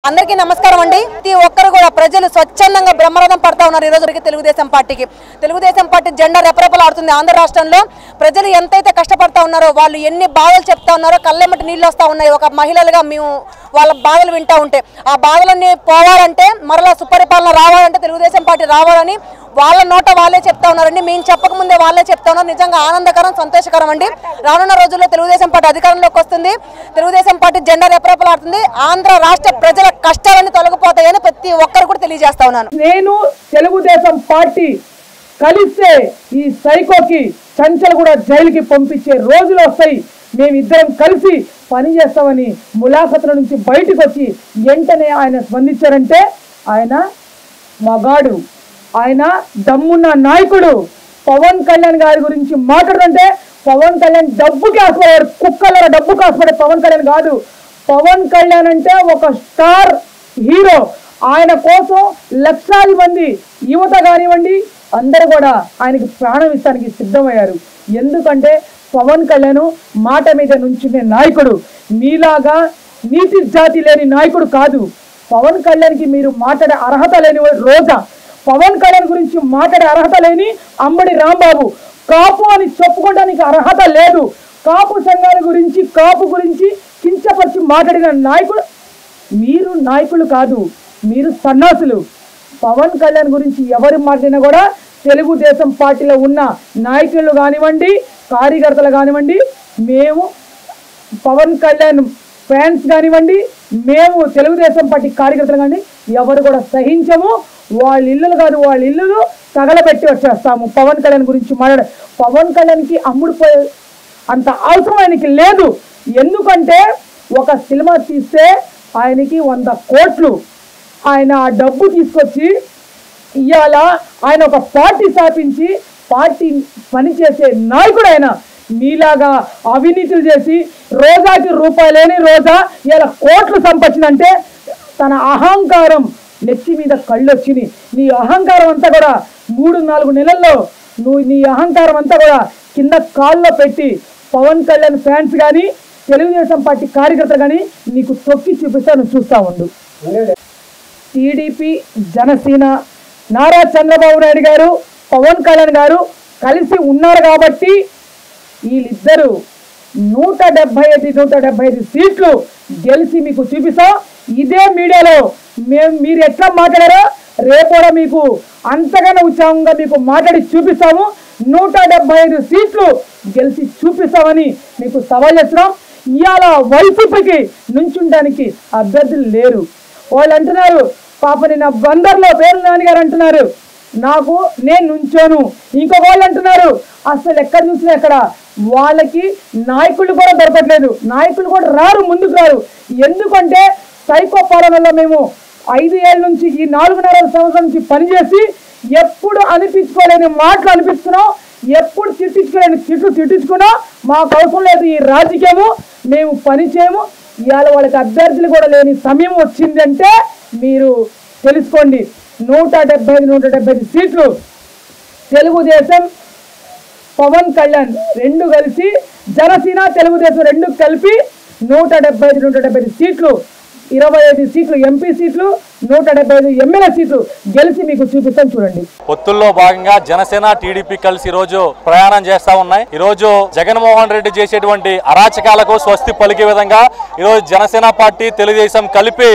అందరికీ నమస్కారం అండి. ప్రతి ఒక్కరు కూడా ప్రజలు స్వచ్ఛందంగా బ్రహ్మరథం పడతా ఉన్నారు. ఈ రోజు తెలుగుదేశం పార్టీ జెండా రెపరెపలాడుతుంది. ఆంధ్ర రాష్ట్రంలో ప్రజలు ఎంతైతే కష్టపడతా ఉన్నారో, వాళ్ళు ఎన్ని బాధలు చెప్తా ఉన్నారో కళ్ళెమ్మటి నీళ్ళు వస్తూ ఉన్నాయి. ఒక మహిళలుగా మేము వాళ్ళ బాధలు వింటూ ఉంటే, ఆ బాధలన్నీ పోవాలంటే, మరలా సుపరిపాలన రావాలంటే తెలుగుదేశం పార్టీ రావాలని వాళ్ళ నోట వాళ్ళే చెప్తా ఉన్నారండి. మేము చెప్పకముందే వాళ్ళే చెప్తా ఉన్నారు. నిజంగా ఆనందకరం, సంతోషకరం అండి. రానున్న రోజుల్లో తెలుగుదేశం పార్టీ అధికారంలోకి వస్తుంది. తెలుగుదేశం పార్టీ జెండా రెపరెపలాడుతుంది. ఆంధ్ర రాష్ట్ర ప్రజల కష్టాలన్నీ తొలగిపోతాయని ప్రతి ఒక్కరు కూడా తెలియజేస్తా ఉన్నాను. నేను తెలుగుదేశం పార్టీ కలిస్తే ఈ సైకోకి చంచల్ కూడా జైలుకి పంపించే రోజులు వస్తాయి. మేమిద్దరం కలిసి పనిచేస్తామని ములాఖతుల నుంచి బయటకు వచ్చి వెంటనే ఆయన స్పందించారంటే ఆయన మగాడు, ఆయన దమ్మున్న నాయకుడు. పవన్ కళ్యాణ్ గారి గురించి మాట్లాడుతుంటే పవన్ కళ్యాణ్ డబ్బుకి ఆశపడారు, కుక్కల డబ్బుకి ఆశపడే పవన్ కళ్యాణ్ కాదు. పవన్ కళ్యాణ్ అంటే ఒక స్టార్ హీరో. ఆయన కోసం లక్షలాది మంది యువత కానివ్వండి అందరూ కూడా ఆయనకి ప్రాణం ఇస్తానికి సిద్ధమయ్యారు. ఎందుకంటే పవన్ కళ్యాణ్ మాట మీద నుంచునే నాయకుడు, మీలాగా నీతి జాతి లేని నాయకుడు కాదు. పవన్ కళ్యాణ్కి మీరు మాట్లాడే అర్హత లేని రోజా, పవన్ కళ్యాణ్ గురించి మాట్లాడే అర్హత లేని అంబడి రాంబాబు, కాపు అని చెప్పుకోవడానికి అర్హత లేదు. కాపు సంఘాల గురించి, కాపు గురించి కించపరిచి మాట్లాడిన నాయకుడు మీరు. నాయకులు కాదు, మీరు సన్నాసులు. పవన్ కళ్యాణ్ గురించి ఎవరు మాట్లాడినా కూడా తెలుగుదేశం పార్టీలో ఉన్న నాయకులు కానివ్వండి, కార్యకర్తలు కానివ్వండి, మేము పవన్ కళ్యాణ్ ఫ్యాన్స్ కానివ్వండి, మేము తెలుగుదేశం పార్టీ కార్యకర్తలు కానీ ఎవరు కూడా సహించము. వాళ్ళ ఇల్లులు కాదు, వాళ్ళ ఇల్లులు తగలబెట్టి వచ్చేస్తాము. పవన్ కళ్యాణ్ గురించి మాట్లాడ పవన్ కళ్యాణ్కి అమ్ముడుపోయే అంత అవసరం ఆయనకి లేదు. ఎందుకంటే ఒక సినిమా తీస్తే ఆయనకి 100 కోట్లు, ఆయన ఆ డబ్బు తీసుకొచ్చి ఇవాళ ఆయన ఒక పార్టీ స్థాపించి పార్టీ పనిచేసే నాయకుడు. ఆయన మీలాగా అవినీతులు చేసి రోజాకి రూపాయలు లేని రోజా ఇలా కోట్లు సంపాదించిందంటే తన అహంకారం నెత్తి మీద కళ్ళు వచ్చినాయి. నీ అహంకారం అంతా కూడా 3-4 నెలల్లో నువ్వు నీ అహంకారం అంతా కూడా కింద కాల్లో పెట్టి పవన్ కళ్యాణ్ ఫ్యాన్స్ కానీ తెలుగుదేశం పార్టీ కార్యకర్తలు కానీ నీకు తొక్కి చూపిస్తాను, చూస్తూ ఉండు. టీడీపీ, జనసేన, నారా చంద్రబాబు నాయుడు గారు, పవన్ కళ్యాణ్ గారు కలిసి ఉన్నారు కాబట్టి వీళ్ళిద్దరూ 175 సీట్లు గెలిచి మీకు చూపిస్తాం. ఇదే మీడియాలో మీరు ఎట్లా మాట్లాడారో రేపు కూడా మీకు అంతగానో ఉత్సాహంగా మీకు మాట్లాడి చూపిస్తాము. 175 సీట్లు గెలిచి చూపిస్తామని మీకు సవాల్ చేస్తున్నాం. ఇవాళ వైసీపీకి నుంచుండడానికి అభ్యర్థులు లేరు. వాళ్ళు అంటున్నారు, పాప నిన్న బందర్లో పేరు నాన్నగారు అంటున్నారు నాకు నేను నుంచోను. ఇంకొక వాళ్ళు అంటున్నారు అసలు ఎక్కడ చూసినా ఎక్కడ వాళ్ళకి నాయకులు కూడా దొరకట్లేదు, నాయకులు కూడా రారు, ముందుకు రారు. ఎందుకంటే సైకో పాలనలో మేము 5 ఏళ్ళ నుంచి ఈ 4.5 సంవత్సరం నుంచి పనిచేసి ఎప్పుడు అనిపించుకోలేని మాటలు అనిపిస్తున్నాం, ఎప్పుడు తిట్టించుకోలేని తిట్లు తిట్టించుకున్నా. మాకు అవసరం లేదు ఈ రాజకీయము, మేము పని చేయము. ఇవాళ వాళ్ళకి అభ్యర్థులు కూడా లేని సమయం వచ్చిందంటే మీరు తెలుసుకోండి. 175 సీట్లు తెలుగుదేశం, పవన్ కళ్యాణ్ రెండు కలిసి, జనసేన తెలుగుదేశం రెండు కలిపి 175 సీట్లు, 25 సీట్లు ఎంపీ సీట్లు, 175 ఎమ్మెల్యే సీట్లు గెలిచి మీకు చూపిస్తాను చూడండి. పొత్తుల్లో భాగంగా జనసేన, టీడీపీ కలిసి ఈ రోజు ప్రయాణం చేస్తా ఉన్నాయి. ఈ రోజు జగన్మోహన్ రెడ్డి చేసేటువంటి అరాచకాలకు స్వస్తి పలికే విధంగా ఈ రోజు జనసేన పార్టీ, తెలుగుదేశం కలిపి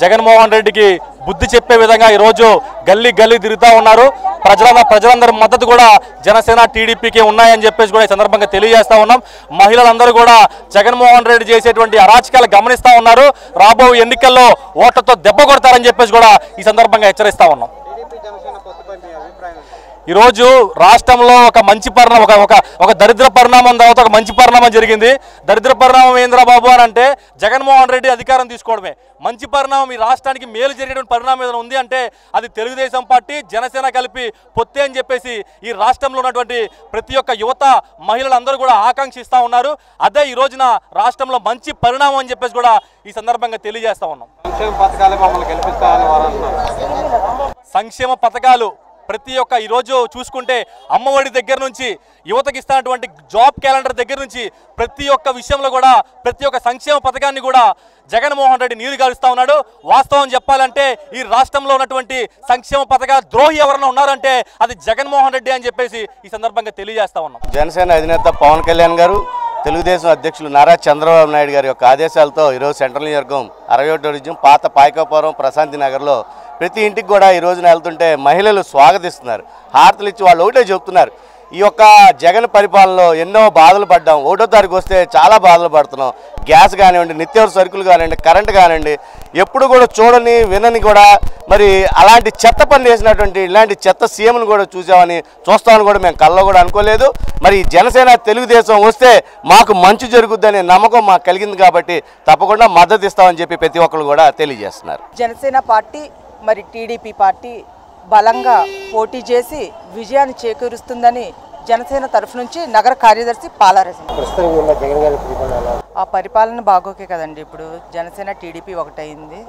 జగన్మోహన్ రెడ్డికి బుద్ధి చెప్పే విధంగా ఈ రోజు గల్లీ గల్లీ తిరుగుతూ ఉన్నారు. ప్రజలందరి మద్దతు కూడా జనసేన, టీడీపీకి ఉన్నాయని చెప్పేసి కూడా ఈ సందర్భంగా తెలియజేస్తా ఉన్నాం. మహిళలందరూ కూడా జగన్మోహన్ రెడ్డి చేసేటువంటి అరాచకాలు గమనిస్తా ఉన్నారు. రాబో ఎన్నికల్లో ఓట్లతో దెబ్బ కొడతారని చెప్పేసి కూడా ఈ సందర్భంగా హెచ్చరిస్తా ఉన్నాం. ఈరోజు రాష్ట్రంలో ఒక మంచి పరిణామం, ఒక దరిద్ర పరిణామం తర్వాత ఒక మంచి పరిణామం జరిగింది. దరిద్ర పరిణామం ఏంద్రా బాబు అని అంటే జగన్మోహన్ రెడ్డి అధికారం తీసుకోవడమే. మంచి పరిణామం, ఈ రాష్ట్రానికి మేలు జరిగేటువంటి పరిణామం ఏదైనా ఉంది అంటే అది తెలుగుదేశం పార్టీ, జనసేన కలిపి పొత్తే అని చెప్పేసి ఈ రాష్ట్రంలో ఉన్నటువంటి ప్రతి ఒక్క యువత, మహిళలందరూ కూడా ఆకాంక్షిస్తూ ఉన్నారు. అదే ఈ రోజున రాష్ట్రంలో మంచి పరిణామం అని చెప్పేసి కూడా ఈ సందర్భంగా తెలియజేస్తా ఉన్నాం. సంక్షేమ పథకాలు ప్రతి ఒక్క ఈరోజు చూసుకుంటే అమ్మఒడి దగ్గర నుంచి యువతకి ఇస్తున్నటువంటి జాబ్ క్యాలెండర్ దగ్గర నుంచి ప్రతి ఒక్క విషయంలో కూడా ప్రతి ఒక్క సంక్షేమ పథకాన్ని కూడా జగన్మోహన్ రెడ్డి నీరు గారుస్తూ ఉన్నాడు. వాస్తవం చెప్పాలంటే ఈ రాష్ట్రంలో ఉన్నటువంటి సంక్షేమ పథకాల ద్రోహి ఎవరైనా ఉన్నారంటే అది జగన్మోహన్ రెడ్డి అని చెప్పేసి ఈ సందర్భంగా తెలియజేస్తా ఉన్నాం. జనసేన అధినేత పవన్ కళ్యాణ్ గారు, తెలుగుదేశం అధ్యక్షులు నారా చంద్రబాబు నాయుడు గారి యొక్క ఆదేశాలతో ఈరోజు సెంట్రల్ నియోజకవర్గం 61వ డివిజన్ పాత పాయకాపురం ప్రశాంతి నగర్లో ప్రతి ఇంటికి కూడా ఈ రోజున వెళ్తుంటే మహిళలు స్వాగతిస్తున్నారు. హారతలు ఇచ్చి వాళ్ళు ఒకటే చెప్తున్నారు, ఈ యొక్క జగన్ పరిపాలనలో ఎన్నో బాధలు పడ్డాం, 1వ తారీఖు వస్తే చాలా బాధలు పడుతున్నాం. గ్యాస్ కానివ్వండి, నిత్యావసర సరుకులు కానివ్వండి, కరెంటు కానివ్వండి, ఎప్పుడు కూడా చూడని వినని కూడా మరి అలాంటి చెత్త పని చేసినటువంటి ఇలాంటి చెత్త సీఎంను కూడా చూస్తామని కూడా మేము కల్లో కూడా అనుకోలేదు. మరి జనసేన తెలుగుదేశం వస్తే మాకు మంచి జరుగుద్దనే నమ్మకం మాకు కలిగింది కాబట్టి తప్పకుండా మద్దతు ఇస్తామని చెప్పి ప్రతి ఒక్కరు కూడా తెలియజేస్తున్నారు. జనసేన పార్టీ మరి టీడీపీ పార్టీ బలంగా పోటీ చేసి విజయాన్ని చేకూరుస్తుందని జనసేన తరఫు నుంచి నగర కార్యదర్శి పాలారసి. ఆ పరిపాలన బాగోకే కదండి, ఇప్పుడు జనసేన టీడీపీ ఒకటైంది.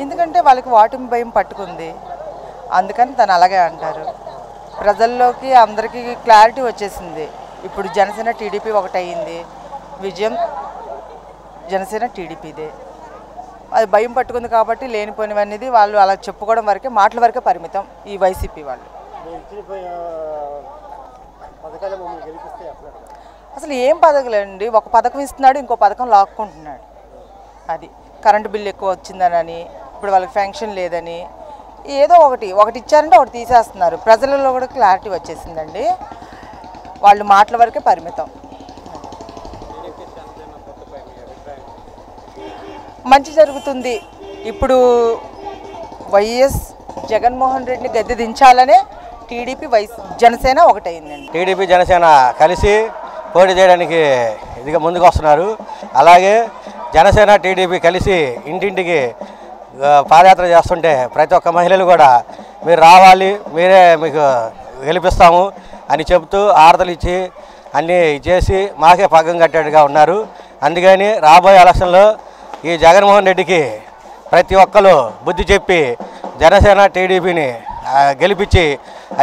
ఎందుకంటే వాళ్ళకి ఓటమి భయం పట్టుకుంది, అందుకని తను అలాగే అంటారు. ప్రజల్లోకి అందరికీ క్లారిటీ వచ్చేసింది, ఇప్పుడు జనసేన టీడీపీ ఒకటైంది, విజయం జనసేన టీడీపీదే. అది భయం పట్టుకుంది కాబట్టి లేనిపోయినవనేది వాళ్ళు అలా చెప్పుకోవడం వరకే, మాటల వరకే పరిమితం ఈ వైసీపీ వాళ్ళు. అసలు ఏం పథకాలండి, ఒక పథకం ఇస్తున్నాడు, ఇంకో పథకం లాక్కుంటున్నాడు. అది కరెంటు బిల్లు ఎక్కువ వచ్చిందనని, ఇప్పుడు వాళ్ళకి ఫెన్షన్ లేదని, ఏదో ఒకటి ఇచ్చారంటే ఒకటి తీసేస్తున్నారు. ప్రజలలో కూడా క్లారిటీ వచ్చేసిందండి, వాళ్ళు మాటల వరకే పరిమితం. మంచి జరుగుతుంది. ఇప్పుడు వైఎస్ జగన్మోహన్ రెడ్డిని గద్దె దించాలనే టీడీపీ జనసేన ఒకటైందండి. టీడీపీ జనసేన కలిసి పోటీ చేయడానికి ఇదిగా ముందుకు వస్తున్నారు. అలాగే జనసేన టీడీపీ కలిసి ఇంటింటికి పాదయాత్ర చేస్తుంటే ప్రతి ఒక్క మహిళలు కూడా మీరు రావాలి, మీరే మీకు గెలిపిస్తాము అని చెబుతూ ఆర్తలు ఇచ్చి అన్నీ చేసి మాకే పగ్గం కట్టేట్టుగా ఉన్నారు. అందుకని రాబోయే ఎలక్షన్లో ఈ జగన్మోహన్ రెడ్డికి ప్రతి ఒక్కరు బుద్ధి చెప్పి జనసేన టీడీపీని గెలిపించి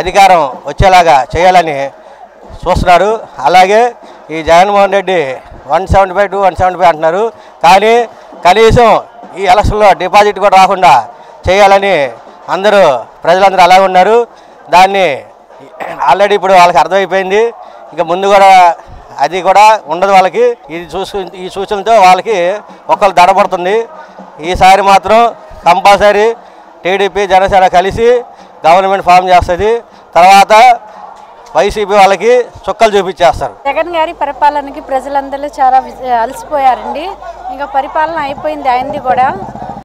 అధికారం వచ్చేలాగా చేయాలని చూస్తున్నారు. అలాగే ఈ జగన్మోహన్ రెడ్డి 175 to 175 అంటున్నారు, కానీ కనీసం ఈ ఎలక్షన్లో డిపాజిట్ కూడా రాకుండా చేయాలని ప్రజలందరూ అలాగే ఉన్నారు. దాన్ని ఆల్రెడీ ఇప్పుడు వాళ్ళకి అర్థమైపోయింది, ఇక ముందు కూడా అది కూడా ఉండదు వాళ్ళకి. ఈ సూచనలతో వాళ్ళకి ఒకళ్ళు దడపడుతుంది. ఈసారి మాత్రం కంపల్సరీ టీడీపీ జనసేన కలిసి గవర్నమెంట్ ఫామ్ చేస్తుంది. తర్వాత వైసీపీ వాళ్ళకి చుక్కలు చూపించేస్తారు. జగన్ గారి పరిపాలనకి ప్రజలందరూ చాలా అలసిపోయారండి. ఇంకా పరిపాలన అయిపోయింది, అయింది కూడా.